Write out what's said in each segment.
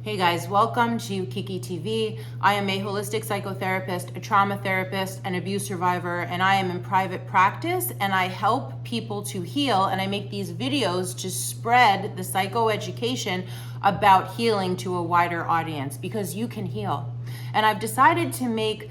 Hey guys, welcome to Kiki TV. I am a holistic psychotherapist, a trauma therapist, an abuse survivor, and I am in private practice and I help people to heal, and I make these videos to spread the psychoeducation about healing to a wider audience because you can heal. And I've decided to make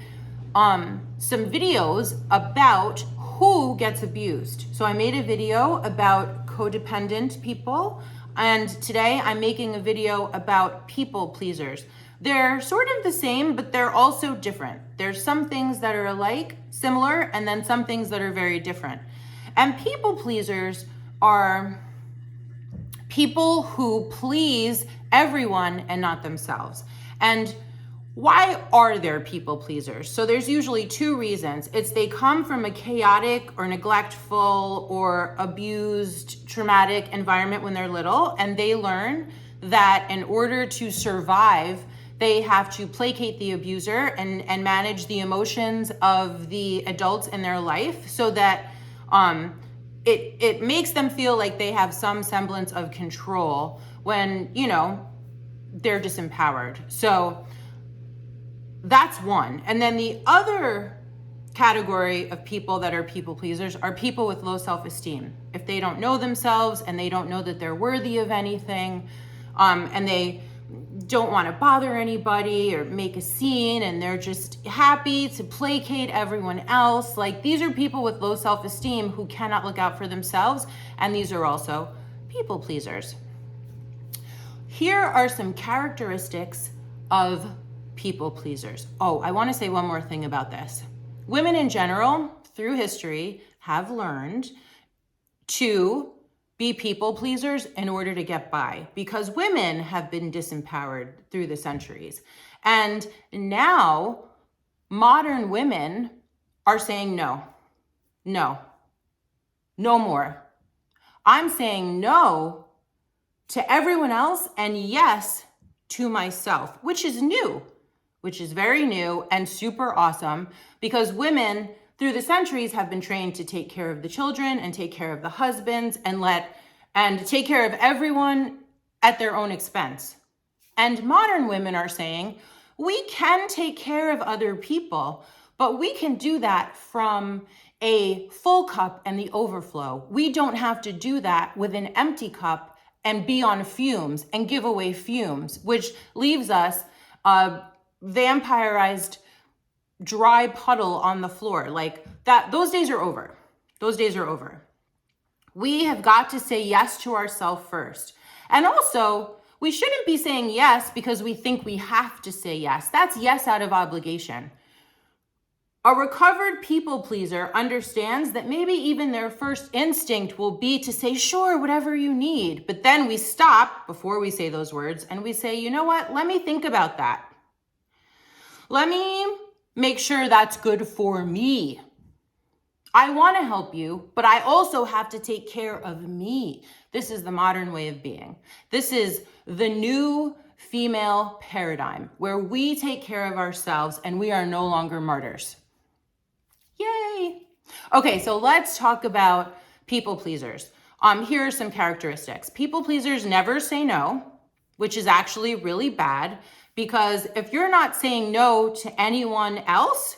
some videos about who gets abused. So I made a video about codependent people, and today I'm making a video about people pleasers. They're sort of the same, but they're also different. There's some things that are alike, similar, and then some things that are very different. And people pleasers are people who please everyone and not themselves. And why are there people pleasers? So there's usually two reasons. It's they come from a chaotic or neglectful or abused, traumatic environment when they're little, and they learn that in order to survive, they have to placate the abuser and manage the emotions of the adults in their life so that it makes them feel like they have some semblance of control when, they're disempowered. So that's one. And then the other category of people that are people pleasers are people with low self-esteem. If they don't know themselves and they don't know that they're worthy of anything, and they don't want to bother anybody or make a scene, and they're just happy to placate everyone else. Like, these are people with low self-esteem who cannot look out for themselves, and these are also people pleasers. Here are some characteristics of people pleasers. Oh, I want to say one more thing about this. Women in general, through history, have learned to be people pleasers in order to get by because women have been disempowered through the centuries. And now modern women are saying no more. I'm saying no to everyone else and yes to myself, which is new. Which is very new and super awesome because women through the centuries have been trained to take care of the children and take care of the husbands and take care of everyone at their own expense. And modern women are saying, we can take care of other people, but we can do that from a full cup and the overflow. We don't have to do that with an empty cup and be on fumes and give away fumes, which leaves us vampirized dry puddle on the floor. Like that, those days are over. Those days are over. We have got to say yes to ourselves first. And also, we shouldn't be saying yes because we think we have to say yes. That's yes out of obligation. A recovered people pleaser understands that maybe even their first instinct will be to say, sure, whatever you need. But then we stop before we say those words and we say, you know what? Let me think about that. Let me make sure that's good for me. I want to help you, but I also have to take care of me. This is the modern way of being. This is the new female paradigm where we take care of ourselves and we are no longer martyrs. Yay. Okay, so let's talk about people pleasers. Here are some characteristics. People pleasers never say no, which is actually really bad. Because if you're not saying no to anyone else,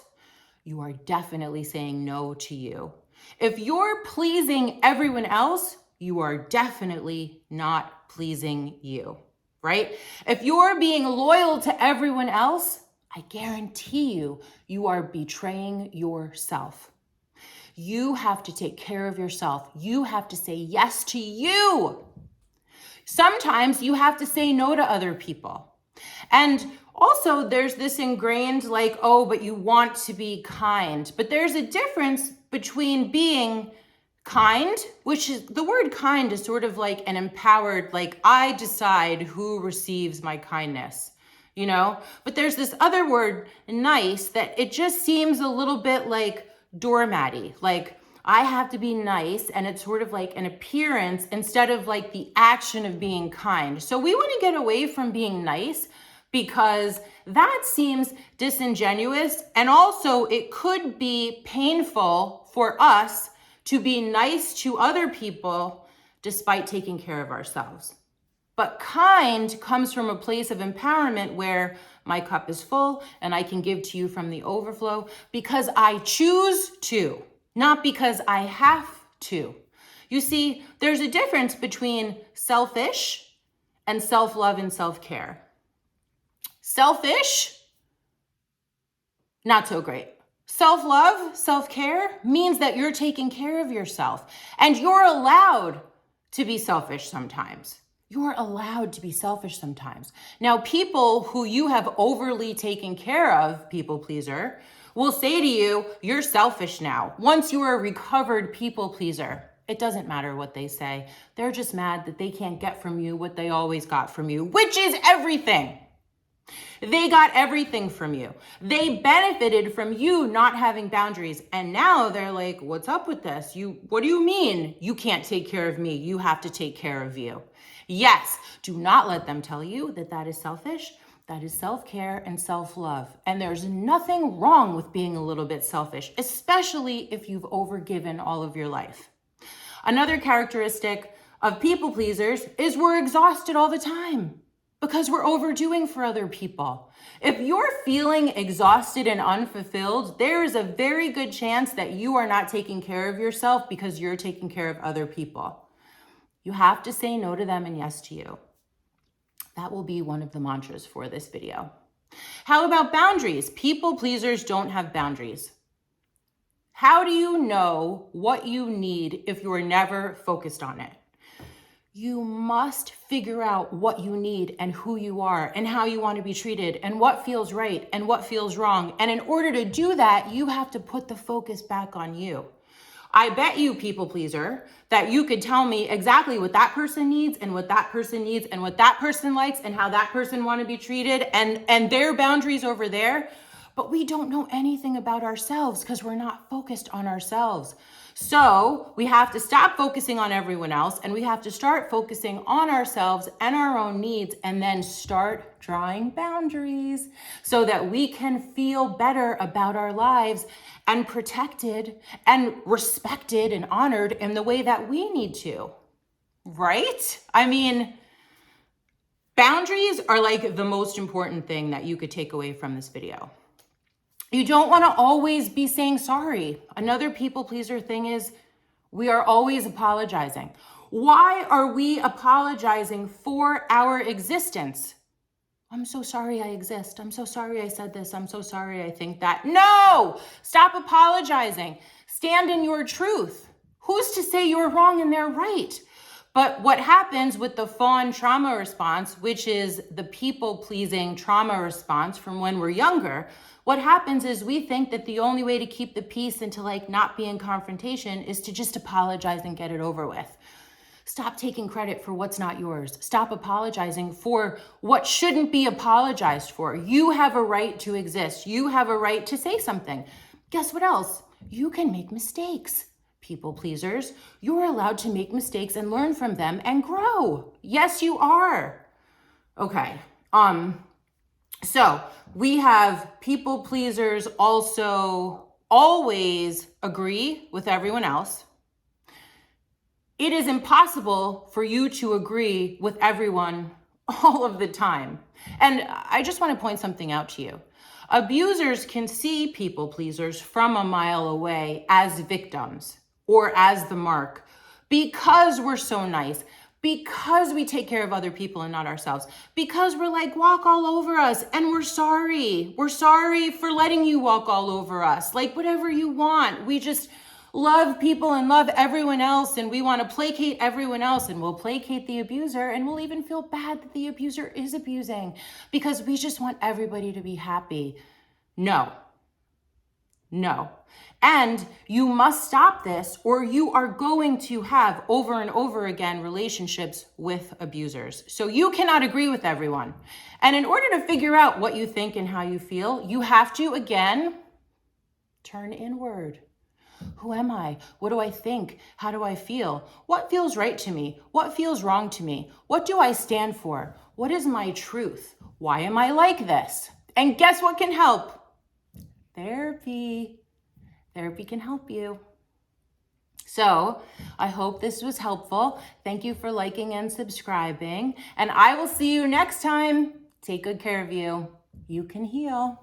you are definitely saying no to you. If you're pleasing everyone else, you are definitely not pleasing you, right? If you're being loyal to everyone else, I guarantee you, you are betraying yourself. You have to take care of yourself. You have to say yes to you. Sometimes you have to say no to other people. And also there's this ingrained like, oh, but you want to be kind. But there's a difference between being kind, which is the word kind is sort of like an empowered, like I decide who receives my kindness, But there's this other word, nice, that it just seems a little bit like doormatty, like I have to be nice, and it's sort of like an appearance instead of like the action of being kind. So we want to get away from being nice because that seems disingenuous, and also it could be painful for us to be nice to other people despite taking care of ourselves. But kind comes from a place of empowerment where my cup is full and I can give to you from the overflow because I choose to, not because I have to. You see, there's a difference between selfish and self-love and self-care. Selfish, not so great. Self-love, self-care means that you're taking care of yourself and you're allowed to be selfish sometimes. You're allowed to be selfish sometimes. Now, people who you have overly taken care of, people pleaser, will say to you, you're selfish now. Once you are a recovered people pleaser, it doesn't matter what they say. They're just mad that they can't get from you what they always got from you, which is everything. They got everything from you. They benefited from you not having boundaries. And now they're like, what's up with this? What do you mean you can't take care of me? You have to take care of you. Yes, do not let them tell you that that is selfish. That is self-care and self-love. And there's nothing wrong with being a little bit selfish, especially if you've overgiven all of your life. Another characteristic of people pleasers is we're exhausted all the time because we're overdoing for other people. If you're feeling exhausted and unfulfilled, there is a very good chance that you are not taking care of yourself because you're taking care of other people. You have to say no to them and yes to you. That will be one of the mantras for this video. How about boundaries? People pleasers don't have boundaries. How do you know what you need if you are never focused on it? You must figure out what you need and who you are and how you want to be treated and what feels right and what feels wrong. And in order to do that, you have to put the focus back on you. I bet you, people pleaser, that you could tell me exactly what that person needs and what that person needs and what that person likes and how that person want to be treated and their boundaries over there. But we don't know anything about ourselves because we're not focused on ourselves. So we have to stop focusing on everyone else and we have to start focusing on ourselves and our own needs and then start drawing boundaries so that we can feel better about our lives and protected and respected and honored in the way that we need to, right? I mean, boundaries are like the most important thing that you could take away from this video. You don't want to always be saying sorry. Another people pleaser thing is we are always apologizing. Why are we apologizing for our existence? I'm so sorry I exist. I'm so sorry I said this. I'm so sorry I think that. No! Stop apologizing. Stand in your truth. Who's to say you're wrong and they're right? But what happens with the Fawn trauma response, which is the people-pleasing trauma response from when we're younger, what happens is we think that the only way to keep the peace and to not be in confrontation is to just apologize and get it over with. Stop taking credit for what's not yours. Stop apologizing for what shouldn't be apologized for. You have a right to exist. You have a right to say something. Guess what else? You can make mistakes. People pleasers, you're allowed to make mistakes and learn from them and grow. Yes, you are. Okay. So we have people pleasers also always agree with everyone else. It is impossible for you to agree with everyone all of the time. And I just want to point something out to you. Abusers can see people pleasers from a mile away as victims or as the mark because we're so nice, because we take care of other people and not ourselves, because we're like, walk all over us and we're sorry. We're sorry for letting you walk all over us. Like whatever you want. We just love people and love everyone else and we want to placate everyone else and we'll placate the abuser and we'll even feel bad that the abuser is abusing because we just want everybody to be happy. No. And you must stop this or you are going to have over and over again relationships with abusers. So you cannot agree with everyone. And in order to figure out what you think and how you feel, you have to, again, turn inward. Who am I? What do I think? How do I feel? What feels right to me? What feels wrong to me? What do I stand for? What is my truth? Why am I like this? And guess what can help? Therapy. Therapy can help you. So I hope this was helpful. Thank you for liking and subscribing. And I will see you next time. Take good care of you. You can heal.